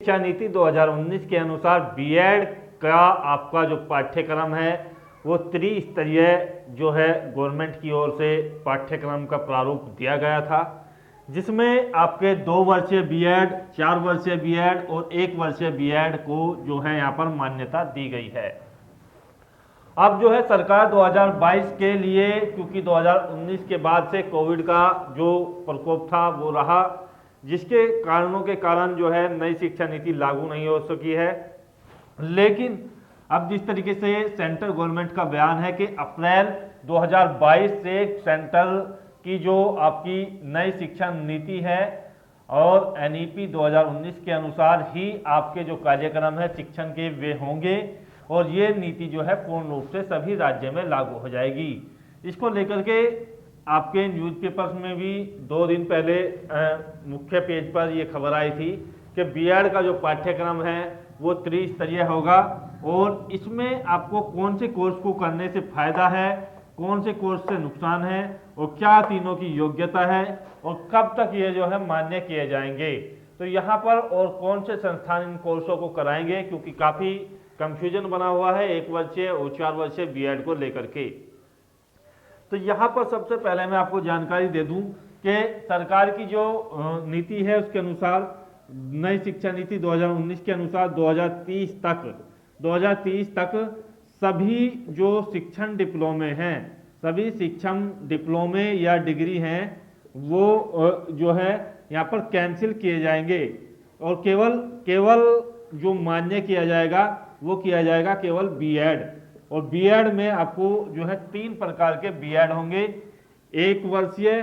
शिक्षा नीति 2019 के अनुसार बीएड का आपका जो पाठ्यक्रम है वो त्रिस्तरीय जो है गवर्नमेंट की ओर से पाठ्यक्रम का प्रारूप दिया गया था, जिसमें आपके 2 वर्षीय बीएड, 4 वर्षीय बीएड और 1 वर्षीय बीएड को जो है यहाँ पर मान्यता दी गई है। अब जो है सरकार 2022 के लिए, क्योंकि 2019 के बाद से कोविड का जो प्रकोप था वो रहा, जिसके कारणों के कारण जो है नई शिक्षा नीति लागू नहीं हो सकी है। लेकिन अब जिस तरीके से सेंट्रल गवर्नमेंट का बयान है कि अप्रैल 2022 से सेंट्रल की जो आपकी नई शिक्षा नीति है और एनईपी 2019 के अनुसार ही आपके जो कार्यक्रम है शिक्षण के वे होंगे और ये नीति जो है पूर्ण रूप से सभी राज्य में लागू हो जाएगी। इसको लेकर के आपके न्यूज़पेपर्स में भी 2 दिन पहले मुख्य पेज पर ये खबर आई थी कि बीएड का जो पाठ्यक्रम है वो त्रिस्तरीय होगा और इसमें आपको कौन से कोर्स को करने से फायदा है, कौन से कोर्स से नुकसान है और क्या तीनों की योग्यता है और कब तक ये जो है मान्य किए जाएंगे। तो यहाँ पर और कौन से संस्थान इन कोर्सों को कराएंगे, क्योंकि काफ़ी कंफ्यूजन बना हुआ है 1 वर्षीय और 4 वर्षीय बीएड को लेकर के। तो यहाँ पर सबसे पहले मैं आपको जानकारी दे दूं कि सरकार की जो नीति है उसके अनुसार, नई शिक्षा नीति 2019 के अनुसार 2030 तक सभी जो शिक्षण डिप्लोमे हैं, सभी शिक्षण डिप्लोमे या डिग्री हैं वो जो है यहाँ पर कैंसिल किए जाएंगे और केवल जो मान्य किया जाएगा वो किया जाएगा केवल बीएड। और बीएड में आपको जो है 3 प्रकार के बीएड होंगे, 1 वर्षीय,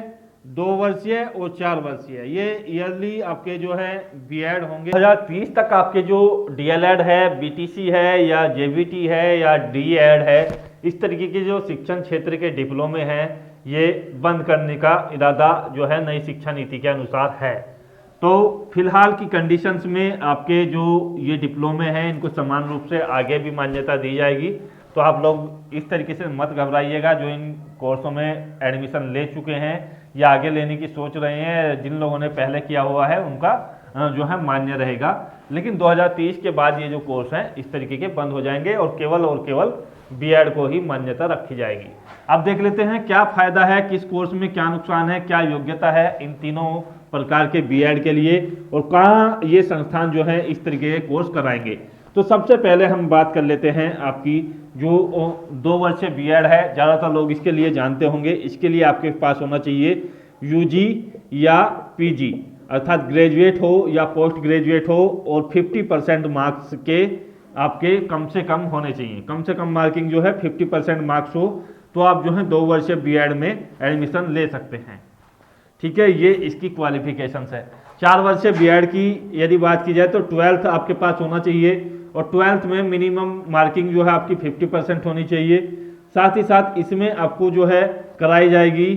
2 वर्षीय और 4 वर्षीय। ये ईयरली आपके जो है बीएड होंगे। 2030 तक आपके जो डीएलएड है, बीटीसी है या जेवीटी है या डीएड है, इस तरीके के जो शिक्षण क्षेत्र के डिप्लोमे हैं ये बंद करने का इरादा जो है नई शिक्षा नीति के अनुसार है। तो फिलहाल की कंडीशंस में आपके जो ये डिप्लोमे हैं इनको समान रूप से आगे भी मान्यता दी जाएगी। तो आप लोग इस तरीके से मत घबराइएगा, जो इन कोर्सों में एडमिशन ले चुके हैं या आगे लेने की सोच रहे हैं, जिन लोगों ने पहले किया हुआ है उनका जो है मान्य रहेगा। लेकिन 2030 के बाद ये जो कोर्स हैं इस तरीके के बंद हो जाएंगे और केवल बीएड को ही मान्यता रखी जाएगी। अब देख लेते हैं क्या फायदा है, किस कोर्स में क्या नुकसान है, क्या योग्यता है इन तीनों प्रकार के बीएड के लिए और कहाँ ये संस्थान जो है इस तरीके के कोर्स कराएंगे। तो सबसे पहले हम बात कर लेते हैं आपकी जो 2 वर्षीय बीएड है। ज़्यादातर लोग इसके लिए जानते होंगे। इसके लिए आपके पास होना चाहिए यूजी या पीजी, अर्थात ग्रेजुएट हो या पोस्ट ग्रेजुएट हो और 50% मार्क्स के आपके कम से कम होने चाहिए। कम से कम मार्किंग जो है 50% मार्क्स हो तो आप जो है 2 वर्षीय बीएड में एडमिशन ले सकते हैं। ठीक है, ये इसकी क्वालिफिकेशंस है। 4 वर्षीय बीएड की यदि बात की जाए तो 12th आपके पास होना चाहिए और 12th में मिनिमम मार्किंग जो है आपकी 50% होनी चाहिए। साथ ही साथ इसमें आपको जो है कराई जाएगी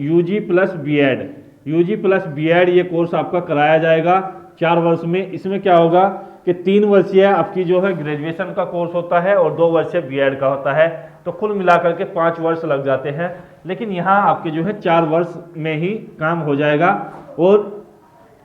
UG plus BEd. UG plus BEd ये कोर्स आपका कराया जाएगा 4 वर्ष में। इसमें क्या होगा कि 3 वर्षीय आपकी जो है ग्रेजुएशन का कोर्स होता है और 2 वर्षीय बीएड का होता है, तो कुल मिलाकर के 5 वर्ष लग जाते हैं। लेकिन यहाँ आपके जो है 4 वर्ष में ही काम हो जाएगा। और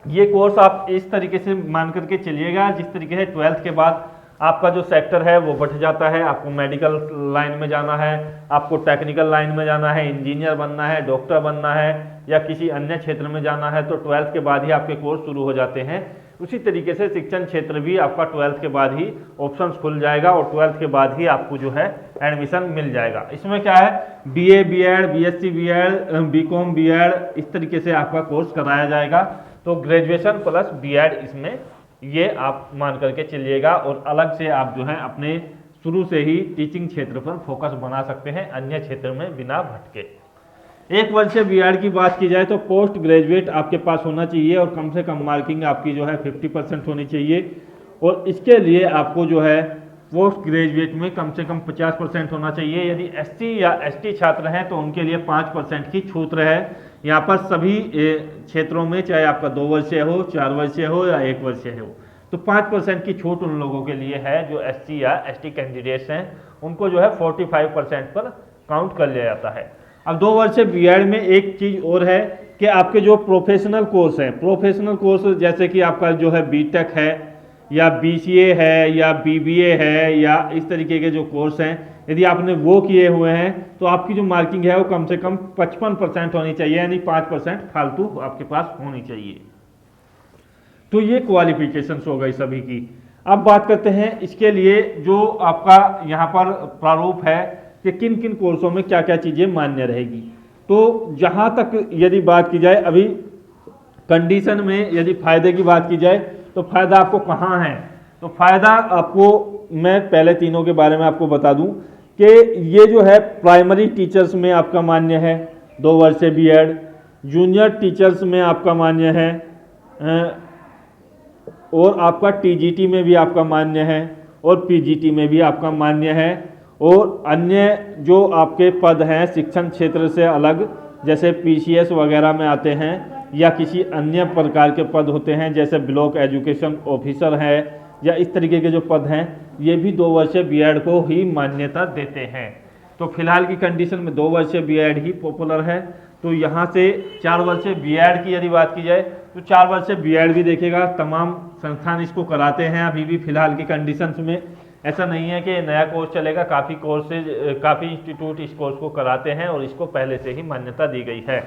ये कोर्स आप इस तरीके से मान करके चलिएगा जिस तरीके से 12th के बाद आपका जो सेक्टर है वो बढ़ जाता है। आपको मेडिकल लाइन में जाना है, आपको टेक्निकल लाइन में जाना है, इंजीनियर बनना है, डॉक्टर बनना है या किसी अन्य क्षेत्र में जाना है, तो 12th के बाद ही आपके कोर्स शुरू हो जाते हैं। उसी तरीके से शिक्षण क्षेत्र भी आपका 12th के बाद ही ऑप्शंस खुल जाएगा और 12th के बाद ही आपको जो है एडमिशन मिल जाएगा। इसमें क्या है, BA BEd, BSc BEd, BCom BEd, इस तरीके से आपका कोर्स कराया जाएगा। तो ग्रेजुएशन प्लस बीएड इसमें ये आप मान करके चलिएगा और अलग से आप जो है अपने शुरू से ही टीचिंग क्षेत्र पर फोकस बना सकते हैं अन्य क्षेत्र में बिना भटके। 1 वर्षीय बीएड की बात की जाए तो पोस्ट ग्रेजुएट आपके पास होना चाहिए और कम से कम मार्किंग आपकी जो है 50% होनी चाहिए। और इसके लिए आपको जो है पोस्ट ग्रेजुएट में कम से कम 50% होना चाहिए। यदि एससी या एसटी छात्र हैं तो उनके लिए 5% की छूट रहे। यहाँ पर सभी क्षेत्रों में, चाहे आपका 2 वर्षीय हो, 4 वर्षीय हो या 1 वर्षीय हो, तो 5% की छूट उन लोगों के लिए है जो एससी या एसटी कैंडिडेट्स हैं। उनको जो है 45% पर काउंट कर लिया जाता है। अब 2 वर्षीय बीएड में एक चीज और है कि आपके जो प्रोफेशनल कोर्स है, प्रोफेशनल कोर्स जैसे कि आपका जो है बीटेक है या बीसीए है या बीबीए है या इस तरीके के जो कोर्स हैं, यदि आपने वो किए हुए हैं तो आपकी जो मार्किंग है वो कम से कम 55% होनी चाहिए, यानी 5% फालतू आपके पास होनी चाहिए। तो ये क्वालिफिकेशंस हो गई सभी की। अब बात करते हैं इसके लिए जो आपका यहाँ पर प्रारूप है कि किन किन कोर्सों में क्या क्या चीज़ें मान्य रहेगी। तो जहाँ तक यदि बात की जाए अभी कंडीशन में, यदि फायदे की बात की जाए तो फायदा आपको कहाँ है, तो फायदा आपको मैं पहले तीनों के बारे में आपको बता दूं कि ये जो है प्राइमरी टीचर्स में आपका मान्य है 2 वर्षीय बीएड, जूनियर टीचर्स में आपका मान्य है और आपका टीजीटी में भी आपका मान्य है और पीजीटी में भी आपका मान्य है। और अन्य जो आपके पद हैं शिक्षण क्षेत्र से अलग, जैसे पीसीएस वगैरह में आते हैं या किसी अन्य प्रकार के पद होते हैं जैसे ब्लॉक एजुकेशन ऑफिसर है या इस तरीके के जो पद हैं, ये भी 2 वर्षीय बीएड को ही मान्यता देते हैं। तो फिलहाल की कंडीशन में 2 वर्षीय बीएड ही पॉपुलर है। तो यहाँ से 4 वर्षीय बीएड की यदि बात की जाए तो 4 वर्षीय बीएड भी देखेगा, तमाम संस्थान इसको कराते हैं अभी भी फिलहाल की कंडीशंस में। ऐसा नहीं है कि नया कोर्स चलेगा, काफ़ी इंस्टीट्यूट इस कोर्स को कराते हैं और इसको पहले से ही मान्यता दी गई है।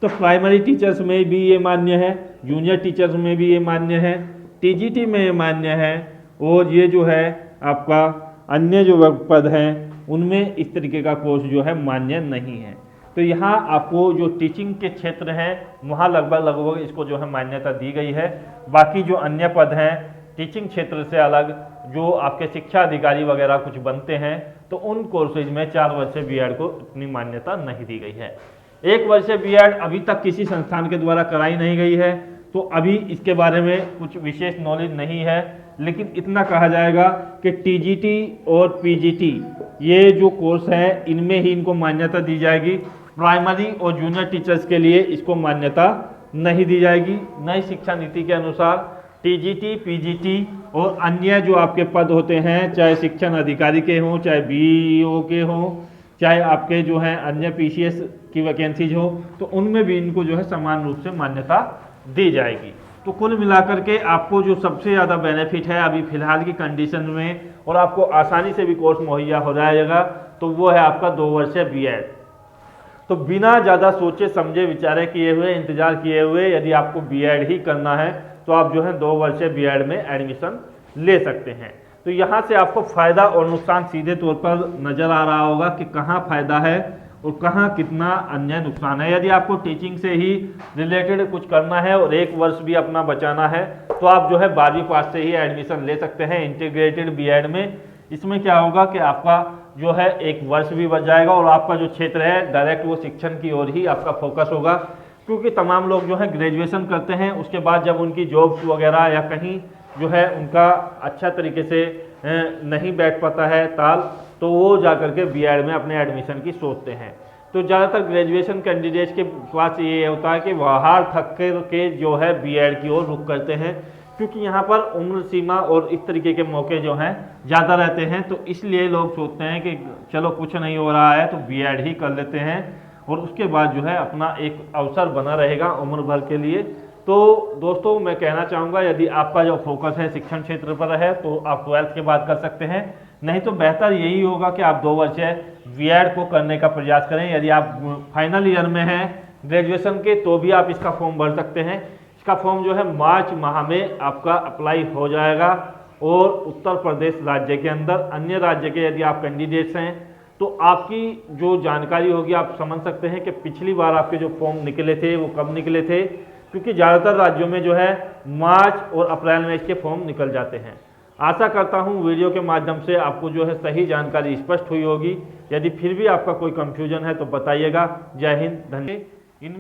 तो प्राइमरी टीचर्स में भी ये मान्य है, जूनियर टीचर्स में भी ये मान्य है, टीजीटी में ये मान्य है और ये जो है आपका अन्य जो पद हैं उनमें इस तरीके का कोर्स जो है मान्य नहीं है। तो यहाँ आपको जो टीचिंग के क्षेत्र हैं वहाँ लगभग इसको जो है मान्यता दी गई है। बाकी जो अन्य पद हैं टीचिंग क्षेत्र से अलग, जो आपके शिक्षा अधिकारी वगैरह कुछ बनते हैं, तो उन कोर्सेज में 4 वर्षीय बीएड को इतनी मान्यता नहीं दी गई है। 1 वर्षीय बीएड अभी तक किसी संस्थान के द्वारा कराई नहीं गई है, तो अभी इसके बारे में कुछ विशेष नॉलेज नहीं है, लेकिन इतना कहा जाएगा कि टीजीटी और पीजीटी ये जो कोर्स हैं इनमें ही इनको मान्यता दी जाएगी। प्राइमरी और जूनियर टीचर्स के लिए इसको मान्यता नहीं दी जाएगी। नई शिक्षा नीति के अनुसार टीजीटी, पीजीटी और अन्य जो आपके पद होते हैं, चाहे शिक्षण अधिकारी के हों, चाहे बीईओ के हों, चाहे आपके जो हैं अन्य पीसीएस की वैकेंसीज हो, तो उनमें भी इनको जो है समान रूप से मान्यता दी जाएगी। तो कुल मिलाकर के आपको जो सबसे ज़्यादा बेनिफिट है अभी फिलहाल की कंडीशन में, और आपको आसानी से भी कोर्स मुहैया हो जाएगा, तो वो है आपका 2 वर्षीय बीएड। तो बिना ज़्यादा सोचे समझे विचारे किए हुए, इंतजार किए हुए यदि आपको बीएड ही करना है तो आप जो है 2 वर्षीय बीएड में एडमिशन ले सकते हैं। तो यहाँ से आपको फ़ायदा और नुकसान सीधे तौर पर नज़र आ रहा होगा कि कहाँ फ़ायदा है और कहाँ कितना अन्य नुकसान है। यदि आपको टीचिंग से ही रिलेटेड कुछ करना है और 1 वर्ष भी अपना बचाना है तो आप जो है 12वीं पास से ही एडमिशन ले सकते हैं इंटीग्रेटेड बीएड में। इसमें क्या होगा कि आपका जो है 1 वर्ष भी बच जाएगा और आपका जो क्षेत्र है डायरेक्ट वो शिक्षण की ओर ही आपका फोकस होगा, क्योंकि तमाम लोग जो है ग्रेजुएशन करते हैं, उसके बाद जब उनकी जॉब्स वगैरह या कहीं जो है उनका अच्छा तरीके से नहीं बैठ पाता है ताल, तो वो जा करके बीएड में अपने एडमिशन की सोचते हैं। तो ज़्यादातर ग्रेजुएशन कैंडिडेट्स के पास ये होता है कि बाहर थक के जो है बीएड की ओर रुख करते हैं, क्योंकि यहाँ पर उम्र सीमा और इस तरीके के मौके जो हैं ज़्यादा रहते हैं। तो इसलिए लोग सोचते हैं कि चलो कुछ नहीं हो रहा है तो बीएड ही कर लेते हैं और उसके बाद जो है अपना एक अवसर बना रहेगा उम्र भर के लिए। तो दोस्तों मैं कहना चाहूँगा यदि आपका जो फोकस है शिक्षण क्षेत्र पर है तो आप 12th के बाद कर सकते हैं, नहीं तो बेहतर यही होगा कि आप 2 वर्षीय बीएड को करने का प्रयास करें। यदि आप फाइनल ईयर में हैं ग्रेजुएशन के तो भी आप इसका फॉर्म भर सकते हैं। इसका फॉर्म जो है मार्च माह में आपका अप्लाई हो जाएगा और उत्तर प्रदेश राज्य के अंदर, अन्य राज्य के यदि आप कैंडिडेट्स हैं तो आपकी जो जानकारी होगी आप समझ सकते हैं कि पिछली बार आपके जो फॉर्म निकले थे वो कब निकले थे, क्योंकि ज़्यादातर राज्यों में जो है मार्च और अप्रैल में इसके फॉर्म निकल जाते हैं। आशा करता हूं वीडियो के माध्यम से आपको जो है सही जानकारी स्पष्ट हुई होगी। यदि फिर भी आपका कोई कंफ्यूजन है तो बताइएगा। जय हिंद, धन्यवाद।